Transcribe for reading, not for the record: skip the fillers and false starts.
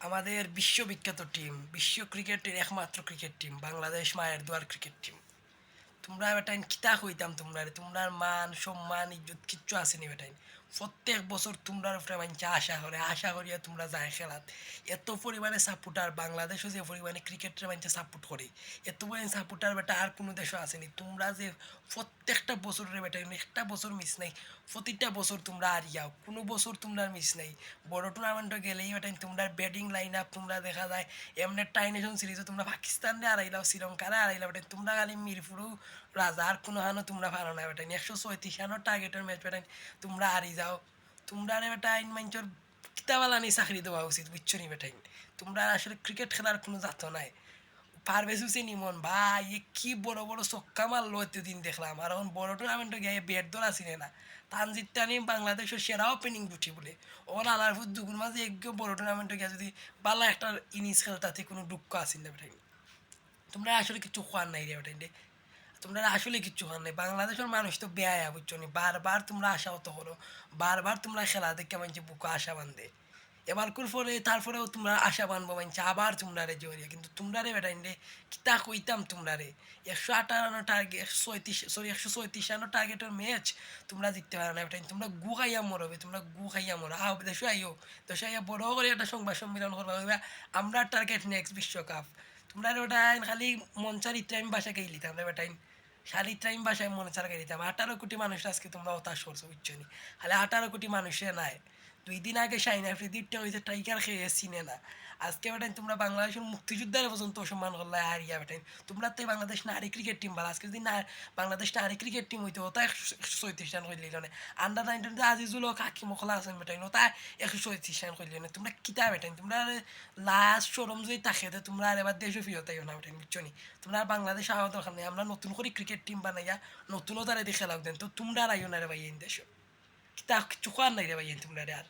আমাদের বিশ্ববিখ্যাত টিম, বিশ্ব ক্রিকেটের একমাত্র ক্রিকেট টিম, বাংলাদেশ মায়ের দোয়ার ক্রিকেট টিম। তোমরা বেটাইন কিতা কইতাম তোমরারে, তোমরার মান, সম্মান, ইজ্জত কিচ্ছু আসেনি বেটাইন। প্রত্যেক বছর তোমরার উপরে মানছে আশা করে, আশা করিয়া তোমরা যায় খেলাত। এত পরিমাণে সাপোর্টার বাংলাদেশও যে পরিমাণে ক্রিকেটের মানছে সাপোর্ট করে, এত পরিমাণে সাপোর্টার বেটা আর কোনো দেশও আসেনি। তোমরা যে প্রত্যেকটা বছরের বেটা একটা বছর মিস নাই, প্রতিটা বছর তোমরা হারিয়াও, কোনো বছর তোমরা মিস নাই। বড় টুর্নামেন্টে গেলেই বেটাইন তোমরা ব্যাটিং লাইন আপ তোমরা দেখা যায় এমনি টাই নেশন সিরিজে তোমরা পাকিস্তানে হারাইলাও, শ্রীলঙ্কারে হারাইলাও বেটাইন, তোমরা খালি মিরপুরও রাজা আর কোনো হানো তোমরা পারো না বেটাইন। 134 রানের টার্গেটের ম্যাচ বেটাইন তোমরা হারি যাও। তোমরা রে বেটাইন মাঞ্চর কিতাবালানি চাকরি দেওয়া উচিত, বুঝছো নি বেটাইন। তোমরা আসলে ক্রিকেট খেলার কোনো জাত নাই। পারভেজ হুসেন ইমন ভাই এ কি বড় বড় ছক্কা মারলো এতদিন দেখলাম, আর এখন বড় টুর্নামেন্টে গিয়ে ব্যাট ধরা ছিল না। তানজিদ তামিম বাংলাদেশের সেরা ওপেনিং জুটি বলে, ওর আলারপুর দুগুন মাঝে এক বড় টুর্নামেন্টে গিয়ে যদি বালা একটা ইনিংস খেলতাতে কোনো দুঃখ আসিল না বেটাই। তোমরা আসলে কিছু খোয়ার নাই রে বেটাই, তোমরা আসলে কিচ্ছু হন নাই। বাংলাদেশের মানুষ তো বেয়ায়া, বুঝছো নি, বারবার তোমরা আশা হতো করো, বারবার তোমরা খেলা দেখে মানছে বুকে আশা বান্ধে। এবার কুর পরে তারপরেও তোমরা আশা বানবো মানছে আবার তোমরা রে জড়িয়ে, কিন্তু তোমরা রে বেটাইন রে কিতা কইতাম তোমরা রে 158 টার্গেট, 136, সরি 136 রানের টার্গেটের ম্যাচ তোমরা জিততে পারো না বেটাইন। তোমরা গু খাইয়া মরবে, তোমরা গু খাইয়া মরো। দেশে আইও, দেশে আইয়া বড় করে একটা সংবাদ সম্মেলন করবা, কইবা আমরা টার্গেট নেক্সট বিশ্বকাপ। তোমরা রে ওটাইন খালি মঞ্চার ইত্রাইম বাসা গেইলিতাম রে বেটাইন, শালি টাইম বাসায় মনে চালাকে দিতাম। 18 কোটি মানুষ আজকে তোমরা হতাশ করছো, বুঝছো নি। খালি 18 কোটি মানুষে নাই, 2 দিন আগে শাইন আফ্রিদিরটা হয়েছে টাইগার খেয়ে চিনে না। আজকে বেটাইন তোমরা বাংলাদেশের মুক্তিযোদ্ধারে পর্যন্ত অসম্মান করলে হারিয়া বেটাইন। তোমরা তো বাংলাদেশ নারী ক্রিকেট টিম ভালো, আজকে যদি না বাংলাদেশ নারী ক্রিকেট টিম হইতো ওটা 136 রান করলি না। আন্ডার 19 আজিজুল হক হাকিম মখলা আছেন বেটাইন, ওটা 136 রান করলি না। তোমরা কিতা বেটাইন, তোমরা লাস্ট শোরুম যদি তাকে তোমরা আর এবার দেশও ফিরত আইও না বেটাইন, বুঝছো নি। তোমরা আর বাংলাদেশ আওয়া দরকার নেই, আমরা নতুন করে ক্রিকেট টিম বানাইয়া নতুনও তারা দিয়ে খেলাও দেন, তো তোমরা আর আইও না রে ভাই এই দেশ। কিতা কিছু করার নাই রে ভাই তোমরা আর।